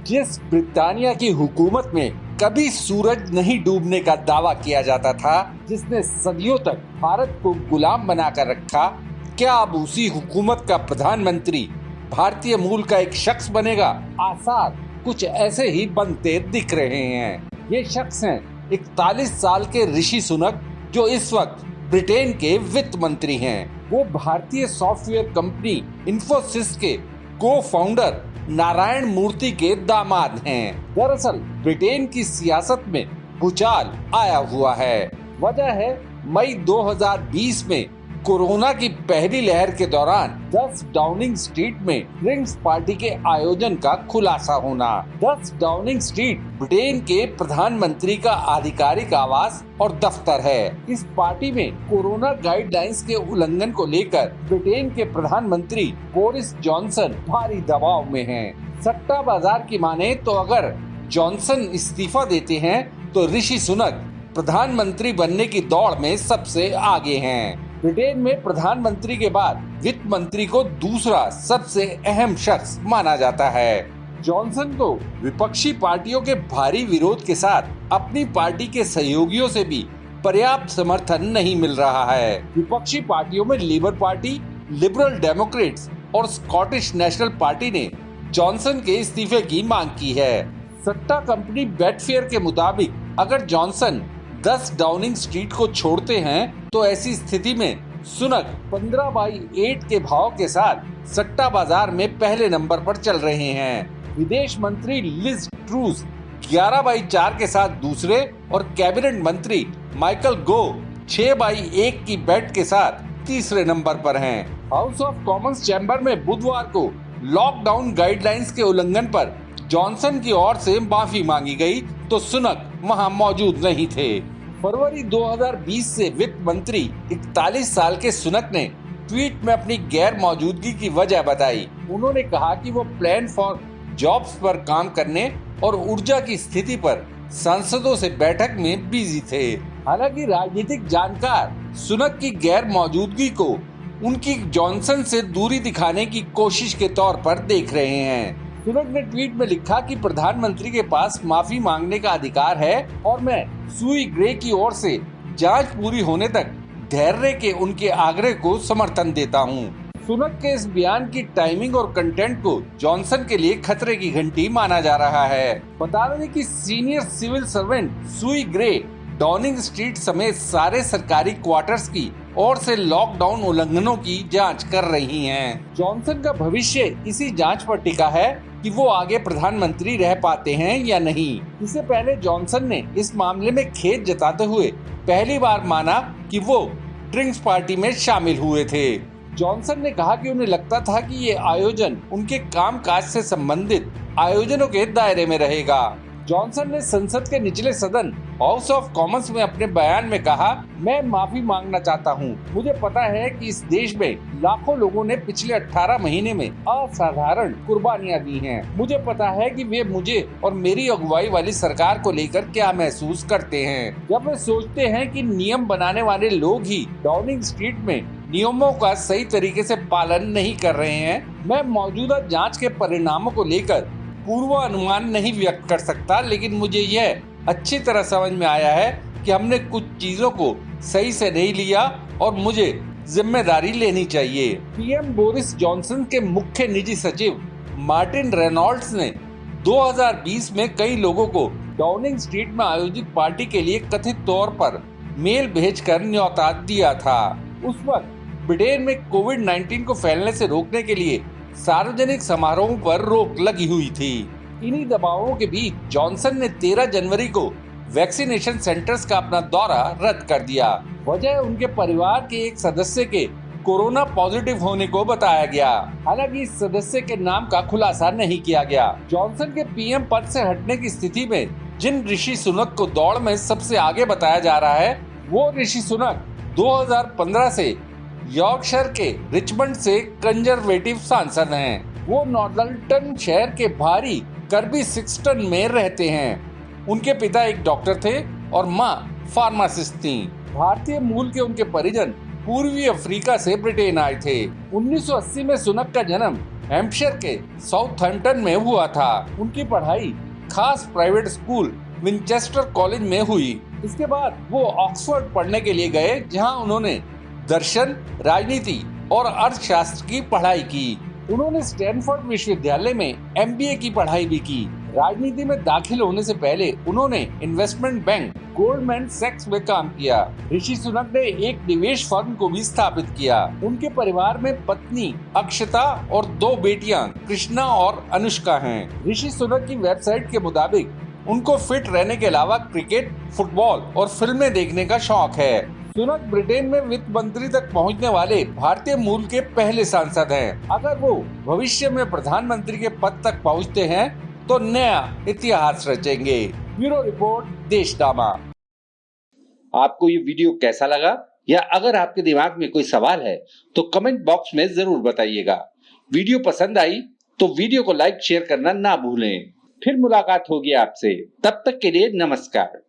जिस ब्रिटानिया की हुकूमत में कभी सूरज नहीं डूबने का दावा किया जाता था, जिसने सदियों तक भारत को गुलाम बनाकर रखा, क्या अब उसी हुकूमत का प्रधानमंत्री भारतीय मूल का एक शख्स बनेगा? आसार कुछ ऐसे ही बनते दिख रहे हैं। ये शख्स हैं 41 साल के ऋषि सुनक, जो इस वक्त ब्रिटेन के वित्त मंत्री हैं। वो भारतीय सॉफ्टवेयर कंपनी इन्फोसिस के को फाउंडर नारायण मूर्ति के दामाद हैं। दरअसल ब्रिटेन की सियासत में भूचाल आया हुआ है। वजह है मई 2020 में कोरोना की पहली लहर के दौरान 10 डाउनिंग स्ट्रीट में ड्रिंक्स पार्टी के आयोजन का खुलासा होना। 10 डाउनिंग स्ट्रीट ब्रिटेन के प्रधानमंत्री का आधिकारिक आवास और दफ्तर है। इस पार्टी में कोरोना गाइडलाइंस के उल्लंघन को लेकर ब्रिटेन के प्रधानमंत्री बोरिस जॉनसन भारी दबाव में हैं। सट्टा बाजार की माने तो अगर जॉनसन इस्तीफा देते हैं तो ऋषि सुनक प्रधानमंत्री बनने की दौड़ में सबसे आगे हैं। ब्रिटेन में प्रधानमंत्री के बाद वित्त मंत्री को दूसरा सबसे अहम शख्स माना जाता है। जॉनसन को विपक्षी पार्टियों के भारी विरोध के साथ अपनी पार्टी के सहयोगियों से भी पर्याप्त समर्थन नहीं मिल रहा है। विपक्षी पार्टियों में लेबर पार्टी, लिबरल डेमोक्रेट्स और स्कॉटिश नेशनल पार्टी ने जॉनसन के इस्तीफे की मांग की है। सट्टा कंपनी बेटफेयर के मुताबिक अगर जॉनसन 10 डाउनिंग स्ट्रीट को छोड़ते हैं तो ऐसी स्थिति में सुनक 15/8 के भाव के साथ सट्टा बाजार में पहले नंबर पर चल रहे हैं। विदेश मंत्री लिज ट्रूस 11/4 के साथ दूसरे और कैबिनेट मंत्री माइकल गोव 6/1 की बेट के साथ तीसरे नंबर पर हैं। हाउस ऑफ कॉमन्स चैम्बर में बुधवार को लॉकडाउन गाइडलाइंस के उल्लंघन पर जॉनसन की ओर से माफी मांगी गई तो सुनक वहां मौजूद नहीं थे। फरवरी 2020 से वित्त मंत्री 41 साल के सुनक ने ट्वीट में अपनी गैर मौजूदगी की वजह बताई। उन्होंने कहा कि वो प्लान फॉर जॉब्स पर काम करने और ऊर्जा की स्थिति पर सांसदों से बैठक में बिजी थे। हालांकि राजनीतिक जानकार सुनक की गैर मौजूदगी को उनकी जॉनसन से दूरी दिखाने की कोशिश के तौर पर देख रहे हैं। सुनक ने ट्वीट में लिखा कि प्रधानमंत्री के पास माफी मांगने का अधिकार है और मैं सुई ग्रे की ओर से जांच पूरी होने तक धैर्य के उनके आग्रह को समर्थन देता हूं। सुनक के इस बयान की टाइमिंग और कंटेंट को जॉनसन के लिए खतरे की घंटी माना जा रहा है। बता दें कि सीनियर सिविल सर्वेंट सुई ग्रे डाउनिंग स्ट्रीट समेत सारे सरकारी क्वार्टर्स की ओर से लॉकडाउन उल्लंघनों की जांच कर रही हैं। जॉनसन का भविष्य इसी जांच पर टिका है कि वो आगे प्रधानमंत्री रह पाते हैं या नहीं। इससे पहले जॉनसन ने इस मामले में खेद जताते हुए पहली बार माना कि वो ड्रिंक्स पार्टी में शामिल हुए थे। जॉनसन ने कहा कि उन्हें लगता था कि ये आयोजन उनके कामकाज से संबंधित आयोजनों के दायरे में रहेगा। जॉनसन ने संसद के निचले सदन हाउस ऑफ कॉमन्स में अपने बयान में कहा, मैं माफी मांगना चाहता हूं। मुझे पता है कि इस देश में लाखों लोगों ने पिछले 18 महीने में असाधारण कुर्बानियां दी हैं। मुझे पता है कि वे मुझे और मेरी अगुवाई वाली सरकार को लेकर क्या महसूस करते हैं। जब वे सोचते हैं कि नियम बनाने वाले लोग ही डाउनिंग स्ट्रीट में नियमों का सही तरीके से पालन नहीं कर रहे हैं। मैं मौजूदा जाँच के परिणामों को लेकर पूर्वानुमान नहीं व्यक्त कर सकता, लेकिन मुझे यह अच्छी तरह समझ में आया है कि हमने कुछ चीजों को सही से नहीं लिया और मुझे जिम्मेदारी लेनी चाहिए। पीएम बोरिस जॉनसन के मुख्य निजी सचिव मार्टिन रेनॉल्ड्स ने 2020 में कई लोगों को डाउनिंग स्ट्रीट में आयोजित पार्टी के लिए कथित तौर पर मेल भेजकर न्योता दिया था। उस वक्त ब्रिटेन में कोविड-19 को फैलने से रोकने के लिए सार्वजनिक समारोहों पर रोक लगी हुई थी। इन्हीं दबावों के बीच जॉनसन ने 13 जनवरी को वैक्सीनेशन सेंटर्स का अपना दौरा रद्द कर दिया। वजह उनके परिवार के एक सदस्य के कोरोना पॉजिटिव होने को बताया गया। हालांकि इस सदस्य के नाम का खुलासा नहीं किया गया। जॉनसन के पीएम पद से हटने की स्थिति में जिन ऋषि सुनक को दौड़ में सबसे आगे बताया जा रहा है, वो ऋषि सुनक 2015 से यॉर्कशायर के रिचमंड से कंजर्वेटिव सांसद हैं। वो नॉर्दल्टन शहर के भारी कर्बी सिक्सटन में रहते हैं। उनके पिता एक डॉक्टर थे और मां फार्मासिस्ट थी। भारतीय मूल के उनके परिजन पूर्वी अफ्रीका से ब्रिटेन आए थे। 1980 में सुनक का जन्म हैम्पशायर के साउथहैम्पटन में हुआ था। उनकी पढ़ाई खास प्राइवेट स्कूल विंचेस्टर कॉलेज में हुई। इसके बाद वो ऑक्सफोर्ड पढ़ने के लिए गए, जहां उन्होंने दर्शन, राजनीति और अर्थशास्त्र की पढ़ाई की। उन्होंने स्टैनफोर्ड विश्वविद्यालय में MBA की पढ़ाई भी की। राजनीति में दाखिल होने से पहले उन्होंने इन्वेस्टमेंट बैंक गोल्डमैन सैक्स में काम किया। ऋषि सुनक ने एक निवेश फर्म को भी स्थापित किया। उनके परिवार में पत्नी अक्षता और 2 बेटियां कृष्णा और अनुष्का हैं। ऋषि सुनक की वेबसाइट के मुताबिक उनको फिट रहने के अलावा क्रिकेट, फुटबॉल और फिल्में देखने का शौक है। सुनक ब्रिटेन में वित्त मंत्री तक पहुंचने वाले भारतीय मूल के पहले सांसद हैं। अगर वो भविष्य में प्रधानमंत्री के पद तक पहुंचते हैं तो नया इतिहास रचेंगे। Bureau report, देशनामा। आपको ये वीडियो कैसा लगा, या अगर आपके दिमाग में कोई सवाल है तो कमेंट बॉक्स में जरूर बताइएगा। वीडियो पसंद आई तो वीडियो को लाइक शेयर करना ना भूलें। फिर मुलाकात होगी आपसे, तब तक के लिए नमस्कार।